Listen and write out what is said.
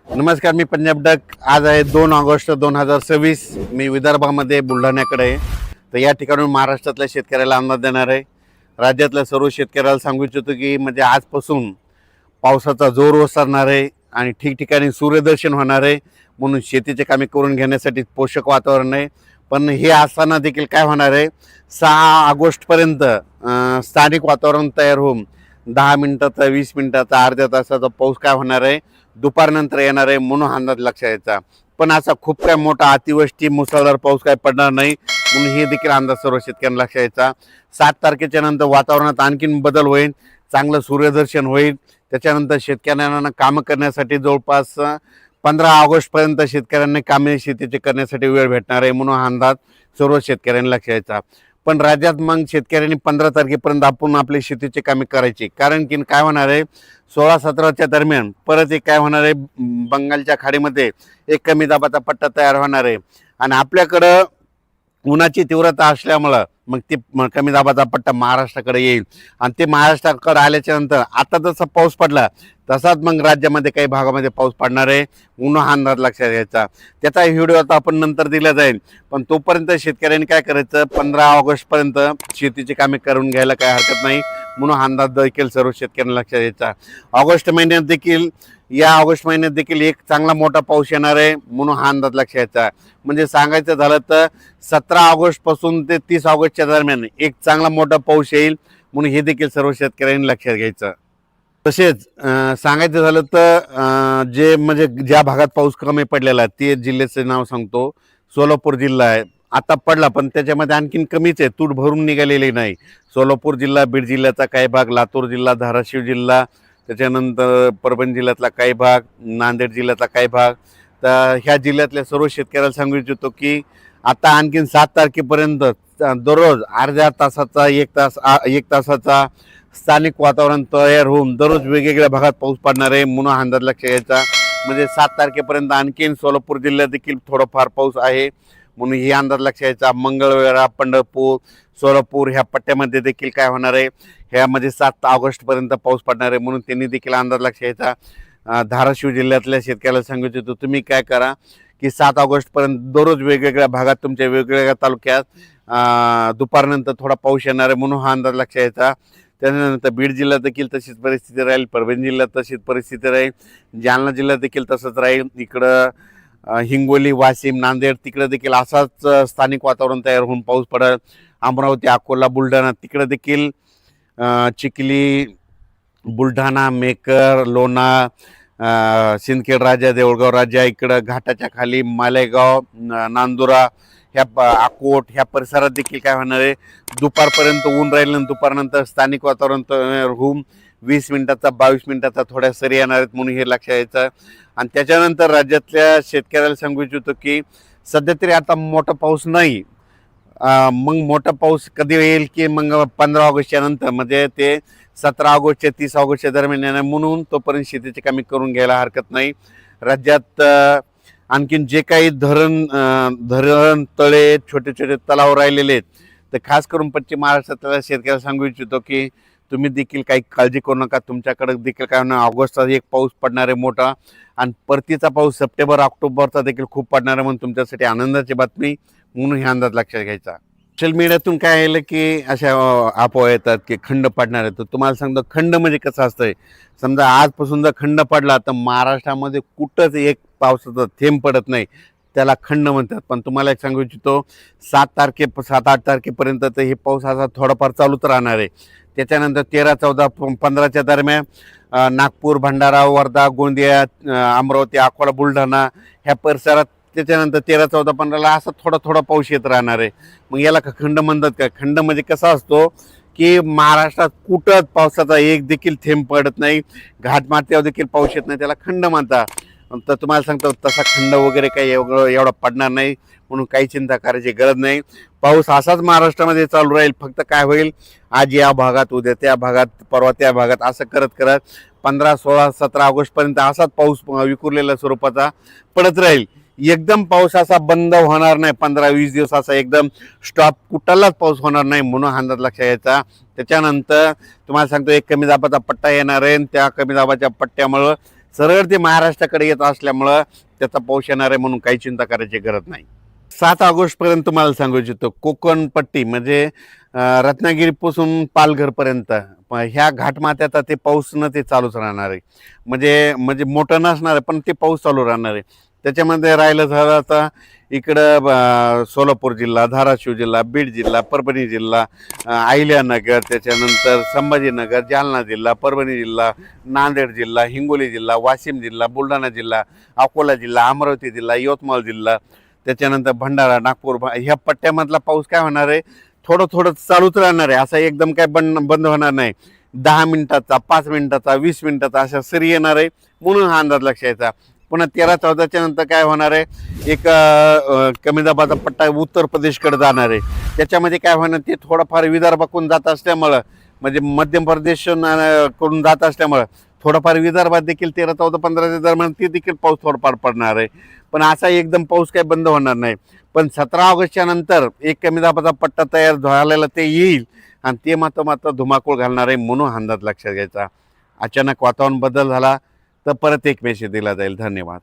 नमस्कार, मी पंजाब डक. आज आहे 2 ऑगस्ट 2026. मी विदर्भामध्ये बुलढाण्याकडे आहे. तर या ठिकाणून महाराष्ट्रातल्या शेतकऱ्याला अंदाज देणार आहे. राज्यातल्या सर्व शेतकऱ्याला सांगू इच्छितो की म्हणजे आजपासून पावसाचा जोर ओसरणार आहे आणि ठिकठिकाणी सूर्यदर्शन होणार आहे. म्हणून शेतीचे कामे करून घेण्यासाठी पोषक वातावरण आहे. पण हे असताना देखील काय होणार आहे, 6 ऑगस्टपर्यंत स्थानिक वातावरण तयार होऊन 10 मिनिटाचा, 20 मिनिटाचा, अर्ध्या तासाचा पाऊस काय होणार आहे, दुपारनंतर येणार आहे. म्हणून अंदाज लक्षात यायचा. पण असा खूप काय मोठा अतिवृष्टी मुसळधार पाऊस काय पडणार नाही, म्हणून हे देखील अंदाज सर्व शेतकऱ्यांना लक्षात यायचा. 7 तारखेच्या नंतर वातावरणात आणखीन बदल होईल, चांगलं सूर्यदर्शन होईल. त्याच्यानंतर शेतकऱ्यांना कामं करण्यासाठी जवळपास 15 ऑगस्टपर्यंत शेतकऱ्यांना कामे शेतीचे करण्यासाठी वेळ भेटणार आहे. म्हणून हा अंदाज सर्व शेतकऱ्यांना लक्षात यायचा. पण राज्यात मग शेतकऱ्यांनी 15 तारखेपर्यंत आपण आपली शेतीची कामे करायची. कारण की काय होणार आहे, 16-17च्या दरम्यान परत एक काय होणार आहे, बंगालच्या खाडीमध्ये एक कमी दाबाचा पट्टा तयार होणार आहे आणि आपल्याकडं उन्हाची तीव्रता असल्यामुळं मग ते कमी दाबाचा पट्टा महाराष्ट्राकडे येईल आणि ते महाराष्ट्राकडे आल्याच्या नंतर आता जसा पाऊस पडला तसाच मग राज्यामध्ये काही भागामध्ये पाऊस पडणार आहे. म्हणून हा अंदाज लक्षात घ्यायचा. त्याचा व्हिडिओ आता आपण नंतर दिला जाईल. पण तोपर्यंत शेतकऱ्यांनी काय करायचं, 15 ऑगस्टपर्यंत शेतीची कामे करून घ्यायला काही हरकत नाही. म्हणून हा अंदाज देखील सर्व शेतकऱ्यांना लक्षात घ्यायचा. या ऑगस्ट महिन्यात देखील एक चांगला मोठा पाऊस येणार आहे. म्हणून हा अंदाज लक्षात घ्यायचा. म्हणजे सांगायचं झालं तर 17 ऑगस्टपासून ते 30 ऑगस्टच्या दरम्यान एक चांगला मोठा पाऊस येईल. म्हणून हे देखील सर्व शेतकऱ्यांनी लक्षात घ्यायचं. तसेच सांगायचं झालं तर जे म्हणजे ज्या भागात पाऊस कमी पडलेला आहे ते जिल्ह्याचं नाव सांगतो. सोलापूर जिल्हा आहे, आता पडला पण त्याच्यामध्ये आणखीन कमीच आहे, तूट भरून निघालेली नाही. सोलापूर जिल्हा, बीड जिल्ह्याचा काही भाग, लातूर जिल्हा, धाराशिव जिल्हा, त्याच्यानंतर परभणी जिल्ह्यातला काही भाग, नांदेड जिल्ह्याचा काही भाग. तर ह्या जिल्ह्यातल्या सर्व शेतकऱ्याला सांगू इच्छितो की आता आणखीन 7 तारखेपर्यंत दररोज अर्ध्या तासाचा, 1 तासाचा स्थानिक वातावरण तयार होऊन दररोज वेगवेगळ्या भागात पाऊस पडणार आहे. म्हणून अंदाज लक्षात घ्यायचा. म्हणजे 7 तारखेपर्यंत आणखीन सोलापूर जिल्ह्यात देखील थोडाफार पाऊस आहे. म्हणून ही अंदाज लक्षात घ्यायचा. मंगळवेढा, पंढरपूर, सोलापूर ह्या पट्ट्यामध्ये देखील काय होणार आहे, ह्यामध्ये 7 ऑगस्टपर्यंत पाऊस पडणार आहे. म्हणून त्यांनी देखील अंदाज लक्षात घ्यायचा. धाराशिव जिल्ह्यातल्या शेतकऱ्याला सांगू इच्छितो, तुम्ही काय करा की 7 ऑगस्टपर्यंत दररोज वेगवेगळ्या भागात तुमच्या वेगवेगळ्या तालुक्यात दुपारनंतर थोडा पाऊस येणार आहे. म्हणून हा अंदाज लक्षात घ्यायचा. त्यानंतर बीड जिल्ह्यात देखील तशीच परिस्थिती राहील, परभणी जिल्ह्यात तशीच परिस्थिती राहील, जालना जिल्ह्यात देखील तसंच राहील. इकडं हिंगोली, वाशिम, नांदेड तिकडे देखील असाच स्थानिक वातावरण तयार होऊन पाऊस पडेल. अमरावती, अकोला, बुलढाणा तिकडे देखील चिखली, बुलढाणा, मेकर, लोणार, सिंदखेड राजा, देऊळगाव राजा, इकडं घाटाच्या खाली मालेगाव, नांदुरा, ह्या अकोट ह्या परिसरात देखील काय होणार आहे, दुपारपर्यंत ऊन राहील आणि दुपारनंतर स्थानिक वातावरण तयार होऊन 20 मिनिटाचा, 22 मिनिटाचा थोड्या सरी येणार आहेत. म्हणून हे लक्षात यायचं. आणि त्याच्यानंतर राज्यातल्या शेतकऱ्याला सांगू इच्छितो की सध्या तरी आता मोठा पाऊस नाही. मग मोठा पाऊस कधी येईल की मग 15 ऑगस्टच्या नंतर, म्हणजे ते 17 ऑगस्टच्या 30 ऑगस्टच्या दरम्यान येणार. म्हणून तोपर्यंत शेतीची कामे करून घ्यायला हरकत नाही. राज्यात आणखीन जे काही धरण, तळे, छोटे छोटे तलाव राहिलेले आहेत, तर खास करून पश्चिम महाराष्ट्रातल्या शेतकऱ्याला सांगू इच्छितो की तुम्ही देखील काही काळजी करू नका. तुमच्याकडे देखील काय होणार, ऑगस्टचा एक पाऊस पडणार आहे मोठा आणि परतीचा पाऊस सप्टेंबर, ऑक्टोबरचा देखील खूप पडणार आहे. म्हणून तुमच्यासाठी आनंदाची बातमी. म्हणून हे अंदाज लक्षात घ्यायचा. सोशल मीडियातून काय आलं की अशा अफवा येतात की खंड पडणार आहे. तर तुम्हाला सांगतो, खंड म्हणजे कसं असतंय, समजा आजपासून जर खंड पडला तर महाराष्ट्रामध्ये कुठंच एक पावसाचा थेंब पडत नाही, त्याला खंड म्हणतात. पण तुम्हाला एक सांगू इच्छितो, 7-8 तारखेपर्यंत तर हे पाऊस असा थोडाफार चालूच राहणार आहे. त्याच्यानंतर 13, 14, 15च्या दरम्यान नागपूर, भंडारा, वर्धा, गोंदिया, अमरावती, अकोला, बुलढाणा ह्या परिसरात, त्याच्यानंतर 13, 14, 15ला असा थोडा थोडा पाऊस येत राहणार आहे. मग याला खंड म्हणतात का? खंड म्हणजे कसा असतो की महाराष्ट्रात कुठंच पावसाचा एक देखील थेंब पडत नाही, घाटमाथ्यावर देखील पाऊस येत नाही, त्याला खंड म्हणतात. तर तुम्हाला सांगतो, तसा खंड वगैरे काही एवढा पडणार नाही. म्हणून काही चिंता करायची गरज नाही. पाऊस असाच महाराष्ट्रामध्ये चालू राहील. फक्त काय होईल, आज या भागात, उद्या त्या भागात, परवा त्या भागात, असं करत करत 15, 16, 17 ऑगस्टपर्यंत असाच पाऊस विखुरलेल्या स्वरूपाचा पडत राहील. एकदम पाऊस असा बंद होणार नाही. 15-20 दिवस असा एकदम स्टॉप कुठलाच पाऊस होणार नाही. म्हणून अंदाज लक्षात यायचा. त्याच्यानंतर तुम्हाला सांगतो, एक कमी दाबाचा पट्टा येणार आहे. त्या कमी दाबाच्या पट्ट्यामुळं सरळ ते महाराष्ट्राकडे येत असल्यामुळं त्याचा पाऊस येणार आहे म्हणून काही चिंता करायची गरज नाही. 7 ऑगस्टपर्यंत तुम्हाला सांगू इच्छितो कोकण पट्टी म्हणजे रत्नागिरीपासून पालघरपर्यंत ह्या घाटमाथ्याचा ते पाऊस न ते चालूच राहणार आहे. म्हणजे म्हणजे मोठं नसणार आहे पण ते पाऊस चालू राहणार आहे. त्याच्यामध्ये राहिलं झालं आता इकडं सोलापूर जिल्हा, धाराशिव जिल्हा, बीड जिल्हा, परभणी जिल्हा, अहिल्यानगर, त्याच्यानंतर संभाजीनगर, जालना जिल्हा, परभणी जिल्हा, नांदेड जिल्हा, हिंगोली जिल्हा, वाशिम जिल्हा, बुलढाणा जिल्हा, अकोला जिल्हा, अमरावती जिल्हा, यवतमाळ जिल्हा, त्याच्यानंतर भंडारा, नागपूर ह्या पट्ट्यामधला पाऊस काय होणार आहे थोडं थोडं चालूच राहणार आहे. असं एकदम काय बंद होणार नाही. 10 मिनिटाचा, 5 मिनिटाचा, 20 मिनिटाचा अशा सरी येणार आहे म्हणून हा अंदाज लक्षात यायचा. पुन्हा 13-14च्या नंतर काय होणार आहे एक कमी दाबाचा पट्टा उत्तर प्रदेशकडे जाणार आहे. त्याच्यामध्ये काय होणार ते थोडंफार विदर्भाकडून जात असल्यामुळं म्हणजे मध्य प्रदेश कडून जात असल्यामुळं थोडंफार विदर्भात देखील 13-14-15च्या दरम्यान ते देखील पाऊस थोडंफार पडणार आहे. पण असा एकदम पाऊस काही बंद होणार नाही. पण 17 ऑगस्टच्या नंतर एक कमी दाबाचा पट्टा तयार झालेला ते येईल आणि ते मात्र धुमाकूळ घालणार आहे म्हणून अंदाज लक्षात घ्यायचा. अचानक वातावरण बदल झाला तर परत एक मेसेज दिला जाईल. धन्यवाद.